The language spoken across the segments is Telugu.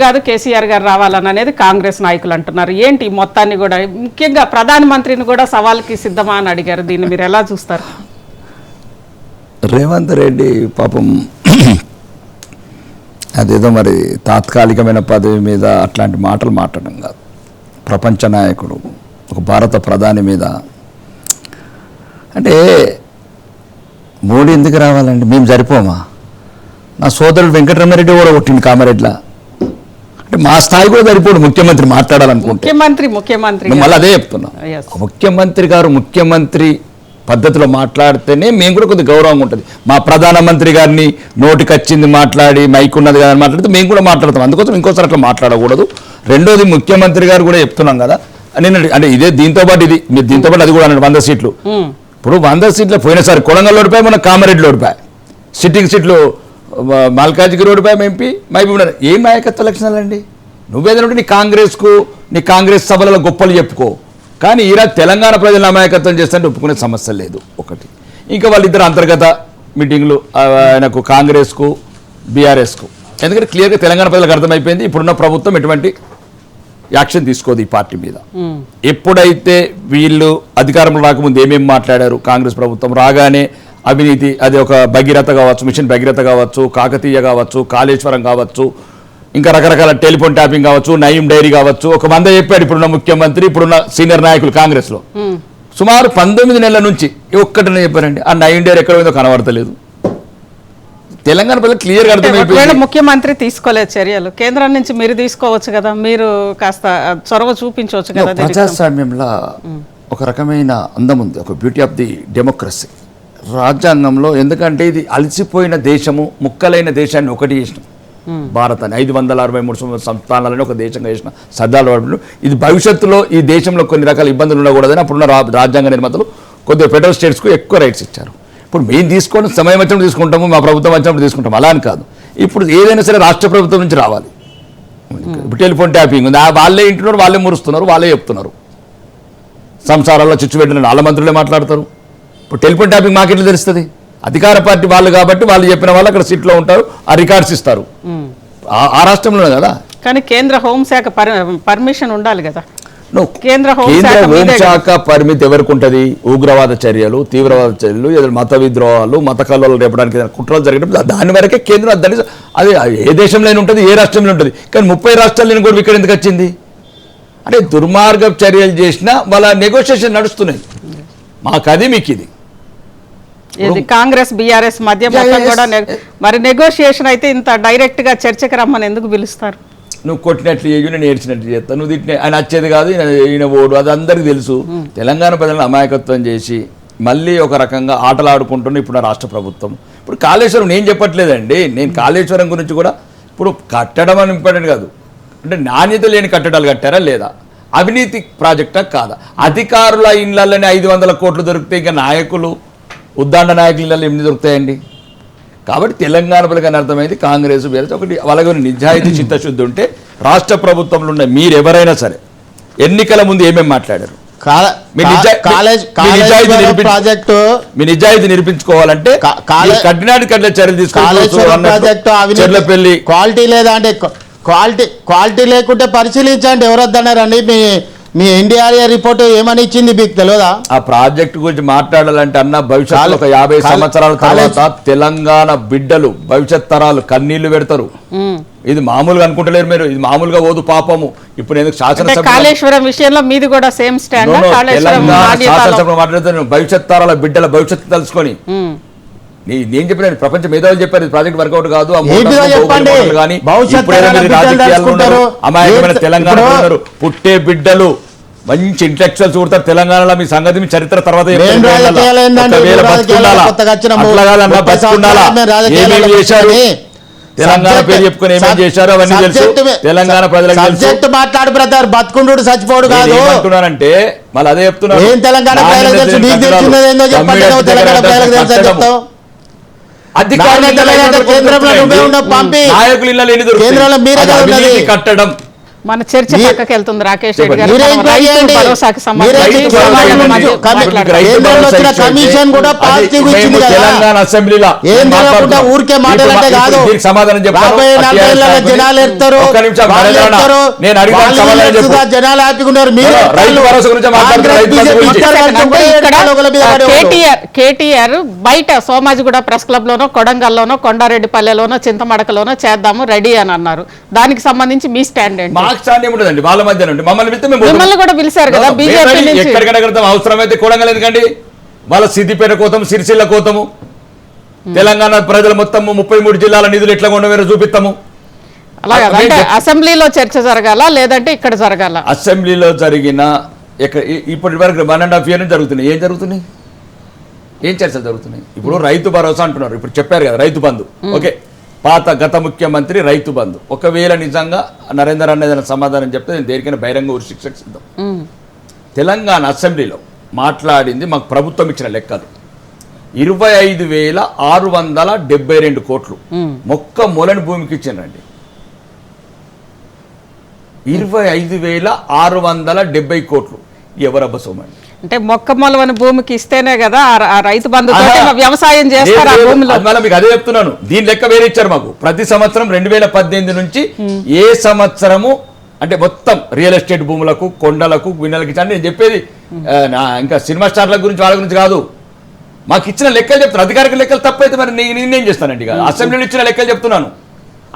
కాదు కేసీఆర్ గారు రావాలని అనేది కాంగ్రెస్ నాయకులు అంటున్నారు. ఏంటి మొత్తాన్ని కూడా ముఖ్యంగా ప్రధానమంత్రిని కూడా సవాల్కి సిద్ధమా అని అడిగారు. దీన్ని మీరు ఎలా చూస్తారు? రేవంత్ రెడ్డి పాపం అదేదో మరి తాత్కాలికమైన పదవి మీద అట్లాంటి మాటలు మాట్లాడడం కాదు. ప్రపంచ నాయకుడు ఒక భారత ప్రధాని మీద అంటే మోడీ ఎందుకు రావాలండి? మేము సరిపోమా? నా సోదరుడు వెంకటరమణరెడ్డి కూడా కొట్టింది కామారెడ్డిలో. అంటే మా స్థాయి కూడా సరిపోడు ముఖ్యమంత్రి మాట్లాడాలనుకుంటే. ముఖ్యమంత్రి మళ్ళీ అదే చెప్తున్నాం. ముఖ్యమంత్రి గారు ముఖ్యమంత్రి పద్ధతిలో మాట్లాడితేనే మేము కూడా కొద్దిగా గౌరవంగా ఉంటుంది. మా ప్రధానమంత్రి గారిని నోటికి వచ్చింది మాట్లాడి మైక్ ఉన్నది కదా అని మాట్లాడితే మేము కూడా మాట్లాడతాం. అందుకోసం ఇంకోసారి అట్లా మాట్లాడకూడదు. రెండోది ముఖ్యమంత్రి గారు కూడా చెప్తున్నాం కదా నేను అంటే ఇదే దీంతో పాటు ఇది మీరు దీంతో పాటు అది కూడా అన్నాడు 100 సీట్లు. ఇప్పుడు 100 సీట్లు పోయినసారి కొడంగల్ ఓడిపోయి మన కామారెడ్డిలో ఓడిపోయి సిట్టింగ్ సీట్లు మల్కాజ్గిరి ఓడిపోయాం ఎంపీ మహబూబ్ నగర్. ఏం నాయకత్వ లక్షణాలు అండి? నువ్వేదంటే నీ కాంగ్రెస్ సభలలో గొప్పలు చెప్పుకో, కానీ ఈరోజు తెలంగాణ ప్రజల నాయకత్వం చేస్తుంటే ఒప్పుకునే సమస్య లేదు. ఒకటి ఇంకా వాళ్ళిద్దరు అంతర్గత మీటింగ్లు ఆయనకు కాంగ్రెస్కు బీఆర్ఎస్కు, ఎందుకంటే క్లియర్గా తెలంగాణ ప్రజలకు అర్థమైపోయింది ఇప్పుడున్న ప్రభుత్వం ఎటువంటి యాక్షన్ తీసుకోదు ఈ పార్టీ మీద. ఎప్పుడైతే వీళ్ళు అధికారంలో రాకముందు ఏమేమి మాట్లాడారు, కాంగ్రెస్ ప్రభుత్వం రాగానే అవినీతి అది ఒక భగీరథ కావచ్చు, మిషన్ భగీరథ కావచ్చు, కాకతీయ కావచ్చు, కాళేశ్వరం కావచ్చు, ఇంకా రకరకాల టెలిఫోన్ ట్యాపింగ్ కావచ్చు, నయీం డైరీ కావచ్చు, ఒక 100 చెప్పాడు ఇప్పుడున్న ముఖ్యమంత్రి ఇప్పుడున్న సీనియర్ నాయకులు కాంగ్రెస్లో. సుమారు 19 నెలల నుంచి ఒక్కటనే చెప్పారండి. ఆ నయీం డైరీ ఎక్కడ పోయిందో కనబడతలేదు. తెలంగాణ ప్రజలు క్లియర్గా అర్థమైపోయింది. ముఖ్యమంత్రి తీసుకోలేదు చర్యలు, కేంద్రం నుంచి మీరు తీసుకోవచ్చు కదా, మీరు కాస్త చొరవ చూపించవచ్చు కదా. ప్రజాస్వామ్యంలో ఒక రకమైన అందం ఉంది, ఒక బ్యూటీ ఆఫ్ ది డెమోక్రసీ రాజ్యాంగంలో. ఎందుకంటే ఇది అలసిపోయిన దేశము, ముక్కలైన దేశాన్ని ఒకటి చేసినాం భారతాన్ని. 563 సంస్థానాలని ఒక దేశంగా చేసిన సర్దార్ వల్లభాయ్. ఇది భవిష్యత్తులో ఈ దేశంలో కొన్ని రకాల ఇబ్బందులు ఉండకూడదని అప్పుడున్న రాజ్యాంగ నిర్మాతలు కొద్దిగా ఫెడరల్ స్టేట్స్కు ఎక్కువ రైట్స్ ఇచ్చారు. ఇప్పుడు మేము తీసుకోవడం సమయం వచ్చినప్పుడు తీసుకుంటాము, మా ప్రభుత్వం వచ్చినప్పుడు తీసుకుంటాం, అలా అని కాదు. ఇప్పుడు ఏదైనా సరే రాష్ట్ర ప్రభుత్వం నుంచి రావాలి. ఇప్పుడు టెలిఫోన్ ట్యాపింగ్ ఉంది, వాళ్ళే ఇంటున్నారు, వాళ్ళే మురుస్తున్నారు, వాళ్ళే చెప్తున్నారు. సంసారాల్లో చిచ్చు పెట్టిన వాళ్ళ మంత్రులే మాట్లాడతారు. ఇప్పుడు టెలిఫోన్ ట్యాపింగ్ మాకెట్లా తెలుస్తుంది? అధికార పార్టీ వాళ్ళు కాబట్టి వాళ్ళు చెప్పిన వాళ్ళు అక్కడ సీట్లో ఉంటారు, ఆ రికార్డ్స్ ఇస్తారు. ఆ రాష్ట్రంలోనే కదా. కానీ కేంద్ర హోంశాఖ పర్మిషన్ ఉండాలి కదా. కేంద్ర హోంశాఖ పరిమితి ఎవరికి ఉంటుంది? ఉగ్రవాద చర్యలు, తీవ్రవాద చర్యలు, ఏదైనా మత విద్రోహాలు, మత కల్లోలు రేపడానికి కుట్రలు జరిగినప్పుడు దాని వరకే కేంద్రం. దాన్ని అది ఏ దేశంలో ఉంటుంది, ఏ రాష్ట్రంలో ఉంటుంది. కానీ 30 రాష్ట్రాల్లో కూడా ఇక్కడ ఎందుకు వచ్చింది అంటే దుర్మార్గ చర్యలు చేసినా వాళ్ళ నెగోషియేషన్ నడుస్తున్నాయి. మాకు అది మీకు ఇది కాంగ్రెస్ బీఆర్ఎస్ మధ్య మొత్తం కూడా మరి నెగోషియేషన్ అయితే ఇంత డైరెక్ట్ గా చర్చకు రమ్మని ఎందుకు పిలుస్తారు? నువ్వు కొట్టినట్లు చేయు, నేను ఏడ్చినట్లు చేస్తాను, నువ్వు తిట్టిన ఆయన వచ్చేది కాదు, ఈయన ఓడు, అది అందరికీ తెలుసు. తెలంగాణ ప్రజలను అమాయకత్వం చేసి మళ్ళీ ఒక రకంగా ఆటలు ఆడుకుంటున్న ఇప్పుడు రాష్ట్ర ప్రభుత్వం. ఇప్పుడు కాళేశ్వరం నేను చెప్పట్లేదండి, నేను కాళేశ్వరం గురించి కూడా ఇప్పుడు కట్టడం అని ఇంపార్టెంట్ కాదు, అంటే నాణ్యత లేని కట్టడాలు కట్టారా లేదా, అవినీతి ప్రాజెక్టా కాదా, అధికారుల ఇళ్లలోనే 500 కోట్లు దొరికితే ఇంకా నాయకులు ఉద్దాండ నాయకుల ఇళ్ళలో ఎన్ని దొరుకుతాయండి? కాబట్టి తెలంగాణ ప్రజలకు అర్థమైంది కాంగ్రెస్ బీఆర్ఎస్ ఒకటి వాళ్ళకి నిజాయితీ చిత్తశుద్ధి ఉంటే రాష్ట్ర ప్రభుత్వంలో ఉన్న మీరు ఎవరైనా సరే ఎన్నికల ముందు ఏమేమి మాట్లాడారు, మీ నిజాయితీ నిరూపించుకోవాలంటే కఠినాటి కఠిన చర్యలు తీసుకోవాలి. క్వాలిటీ లేదా అంటే క్వాలిటీ లేకుంటే పరిశీలించండి. ఎవరొద్దన్నారండి? మీ ఎన్డీఆర్ఏ రిపోర్ట్ ఏమని ఇచ్చింది మీకు తెలియదా? ఆ ప్రాజెక్టు గురించి మాట్లాడాలంటే అన్న భవిష్యత్తులో ఒక 50 సంవత్సరాల తర్వాత తెలంగాణ బిడ్డలు భవిష్యత్ తరాలు కన్నీళ్లు పెడతారు. ఇది మామూలుగా అనుకుంటలేరు మీరు, ఇది మామూలుగా ఓదు పాపము. ఇప్పుడు ఎందుకు శాసనసభ కాళేశ్వరం విషయంలో మీది కూడా సేమ్ స్టాండ్. శాసనసభ మాట్లాడుతాను భవిష్యత్ తరాల బిడ్డల భవిష్యత్తు తెలుసుకొని. నేను చెప్పిన ప్రపంచ మేధావులు చెప్పారు ఇది ప్రాజెక్ట్ వర్కౌట్ కాదు, అమాయకమైన తెలంగాణ పుట్టే బిడ్డలు మంచి ఇంటలెక్చువల్స్ చూడతారు తెలంగాణలో. మీ సంగతి మీ చరిత్ర తర్వాత ఏమేమి చేశారు, తెలంగాణ పేరు చెప్పుకొని ఏమేమి చేశారు అవన్నీ తెలుసు తెలంగాణ ప్రజలకు. సబ్జెక్ట్ మాట్లాడు బ్రదర్, బతుకుండు చచ్చిపోడు కాదు అంటున్నానంటే మళ్ళీ అదే చెప్తున్నారు. తెలంగాణ కట్టడం మన చర్చ పక్కకి వెళ్తుంది రాకేష్ రెడ్డి గారు. మీరే మనం ఎంక్వైరీ రైతు చేయండి. భరోసాకి సంబంధించి రైతు సమాజం మధ్య మాట్లాడదాం. కేంద్రంలో వచ్చిన కమిషన్ కూడా పాజిటివ్ ఇచ్చింది కదా. తెలంగాణ అసెంబ్లీలో ఏం జరగకుండా ఊరికే మాట్లాడాలంటే కాదు. సమాధానం రాబోయే 40 ఏళ్ళలో జనాలు ఎత్తారు, వాళ్ళు ఎత్తారు, వాళ్ళు ఎత్తుగా జనాలు ఆపుకున్నారు. మీరు రైతు భరోసా గురించి మాట్లాడుతున్నారు. రైతు భరోసా గురించి కేటీఆర్ బయట సోమాజిగూడ ప్రెస్ క్లబ్ లోనో, కొడంగల్లోనో, కొండారెడ్డిపల్లెలోనో, చింతమడకలోనో చేద్దాము రెడీ అని అన్నారు. దానికి సంబంధించి మీ స్టాండ్ ఏంటి? మాకు స్టాండ్ ఏముంటుందండి, వాళ్ళ మధ్య నుండి మమ్మల్ని పిలిస్తే మేము మిమ్మల్ని కూడా పిలిచారు కదా బీజేపీ నుంచి. ఎక్కడికైనా కడతాం, అవసరమైతే కొడంగల్ ఎందుకండి, వాళ్ళ సిద్దిపేట కోతాము, సిరిసిల్ల కోతాము, తెలంగాణ ప్రజలు మొత్తం 33 జిల్లాల నిధులు ఎట్లా ఉండవేరో చూపిస్తాము. అలాగే అంటే అసెంబ్లీలో చర్చ జరగాల లేదంటే ఇక్కడ జరగాల? అసెంబ్లీలో జరిగిన ఇప్పటి వరకు 1.5 year నుంచి జరుగుతున్నాయి. ఏం జరుగుతున్నాయి, ఏం చర్చలు జరుగుతున్నాయి? ఇప్పుడు రైతు భరోసా అంటున్నారు, ఇప్పుడు చెప్పారు కదా రైతు బంధు. ఓకే, గత ముఖ్యమంత్రి రైతు బంధు. ఒకవేళ నిజంగా నరేందర్ అన్న ఏదైనా సమాధానం చెప్తే నేను దేనికైనా బహిరంగ ఉరి శిక్షకు సిద్ధం. తెలంగాణ అసెంబ్లీలో మాట్లాడింది మాకు ప్రభుత్వం ఇచ్చిన లెక్కలు 25,672 కోట్లు మొక్క మూలని భూమికి ఇచ్చిండ్రండి. 25,670 కోట్లు ఎవరబ్బ సోమండి? అంటే మొక్క మొలవని భూమికి ఇస్తేనే కదా ఆ రైతు బంధు వ్యవసాయం చేస్తారు ఆ భూమిలో. మీకు అదే చెప్తున్నాను, దీని లెక్క వేరే ఇచ్చారు మాకు. ప్రతి సంవత్సరం 2018 నుంచి ఏ సంవత్సరము అంటే మొత్తం రియల్ ఎస్టేట్ భూములకు, కొండలకు, విన్నెలకు ఇచ్చాను. నేను చెప్పేది ఇంకా సినిమా స్టార్ల గురించి వాళ్ళ గురించి కాదు. మాకు ఇచ్చిన లెక్కలు చెప్తాను. అధికారిక లెక్కలు తప్పైతే మరి నేనేం చేస్తానండి? అసెంబ్లీలో ఇచ్చిన లెక్కలు చెప్తున్నాను.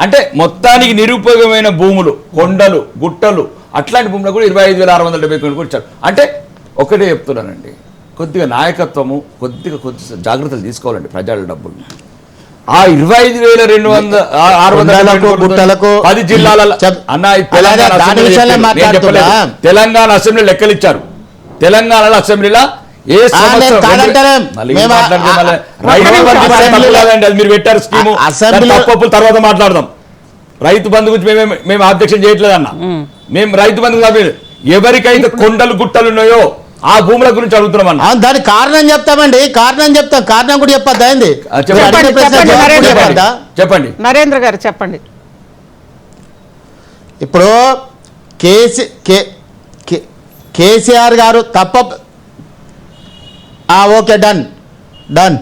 అంటే మొత్తానికి నిరుపయోగమైన భూములు, కొండలు, గుట్టలు, అట్లాంటి భూములకు కూడా 25,670 కోట్లు కూడా ఇచ్చారు. అంటే ఒకటే చెప్తున్నానండి, కొద్దిగా నాయకత్వము, కొద్ది జాగ్రత్తలు తీసుకోవాలండి ప్రజల డబ్బులు. ఆ 25,670 10 జిల్లాలలో అన్న తెలంగాణ అసెంబ్లీ లెక్కలు ఇచ్చారు. తెలంగాణలో అసెంబ్లీలో ఏ మీరు పెట్టారు స్కీము, తర్వాత మాట్లాడదాం. రైతు బంధు గురించి మేము అబ్జెక్షన్ చేయట్లేదన్న. మేము రైతు బంధు ఎవరికైతే కొండలు గుట్టలు ఉన్నాయో ఆ భూముల గురించి అడుగుతున్నామన్నా. దానికి కారణం చెప్తామండి, కారణం చెప్తాం. కారణం కూడా చెప్పద్దా అయింది? చెప్పండి నరేంద్ర గారు చెప్పండి. ఇప్పుడు కేసీఆర్ గారు తప్ప ఓకే డన్ డన్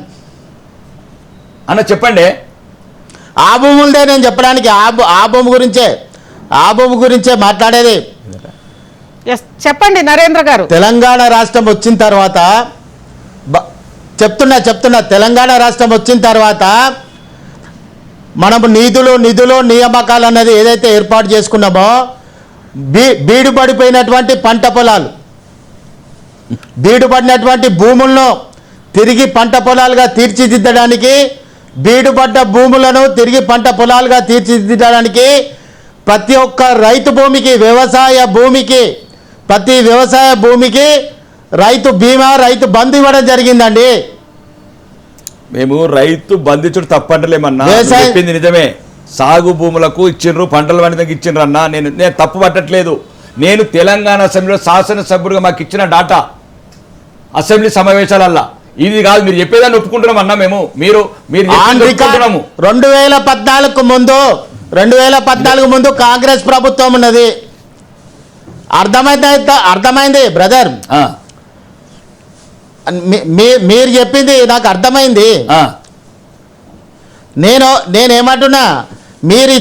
అన్న చెప్పండి. ఆ భూములదే నేను చెప్పడానికి, ఆ భూమి గురించే మాట్లాడేది. చెప్పండి నరేంద్ర గారు. తెలంగాణ రాష్ట్రం వచ్చిన తర్వాత చెప్తున్నా తెలంగాణ రాష్ట్రం వచ్చిన తర్వాత మనము నిధులు నియామకాలు అన్నది ఏదైతే ఏర్పాటు చేసుకున్నామో బీడు పడిపోయినటువంటి పంట పొలాలు, బీడుపడినటువంటి భూములను తిరిగి పంట పొలాలుగా తీర్చిదిద్దడానికి, బీడుపడ్డ భూములను తిరిగి పంట పొలాలుగా తీర్చిదిద్దడానికి ప్రతి ఒక్క రైతు భూమికి, ప్రతి వ్యవసాయ భూమికి రైతు బీమా, రైతు బంధు ఇవ్వడం జరిగిందండి. మేము రైతు బంధించుడు తప్పంటలేమన్నా, చెప్పింది నిజమే. సాగు భూములకు ఇచ్చిండ్రు, పంటలు పండించడానికి ఇచ్చిండ్రు అన్న. నేను తప్పు పట్టట్లేదు. నేను తెలంగాణ అసెంబ్లీలో శాసనసభ్యుడిగా మాకు ఇచ్చిన డాటా అసెంబ్లీ సమావేశాలల్లా ఇది కాదు. మీరు చెప్పేదాన్ని ఒప్పుకుంటున్నాం అన్న. మేము మీరు 2014 ముందు కాంగ్రెస్ ప్రభుత్వం ఉన్నది. అర్థమైంది బ్రదర్, మీరు చెప్పింది నాకు అర్థమైంది. నేనేమంటున్నా, మీరు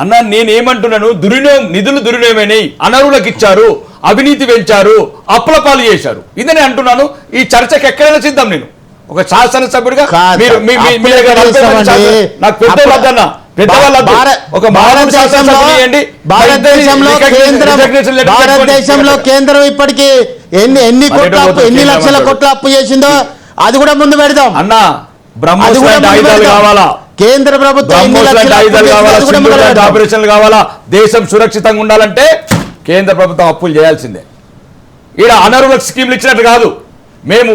అన్న నేనేమంటున్నాను, నిధులు దుర్వినియోగమైనాయి, అనర్హులకు ఇచ్చారు, అవినీతి పెంచారు, అప్పుల పాలు చేశారు. ఇదని అంటున్నాను. ఈ చర్చకి ఎక్కడైనా సిద్ధం. నేను ఒక శాసనసభ్యుడిగా నాకు భారతదేశంలో కేంద్రం ఇప్పటికీ ఎన్ని లక్షల కోట్ల అప్పు చేసిందో అది కూడా ముందు పెడదాం అన్న. బ్రహ్మోత్సవాలు కావాలా, కేంద్ర ప్రభుత్వం ఆపరేషన్లు కావాలా, దేశం సురక్షితంగా ఉండాలంటే కేంద్ర ప్రభుత్వం అప్పులు చేయాల్సిందే. ఈడ అనర్హులకు స్కీమ్లు ఇచ్చినట్టు కాదు. మేము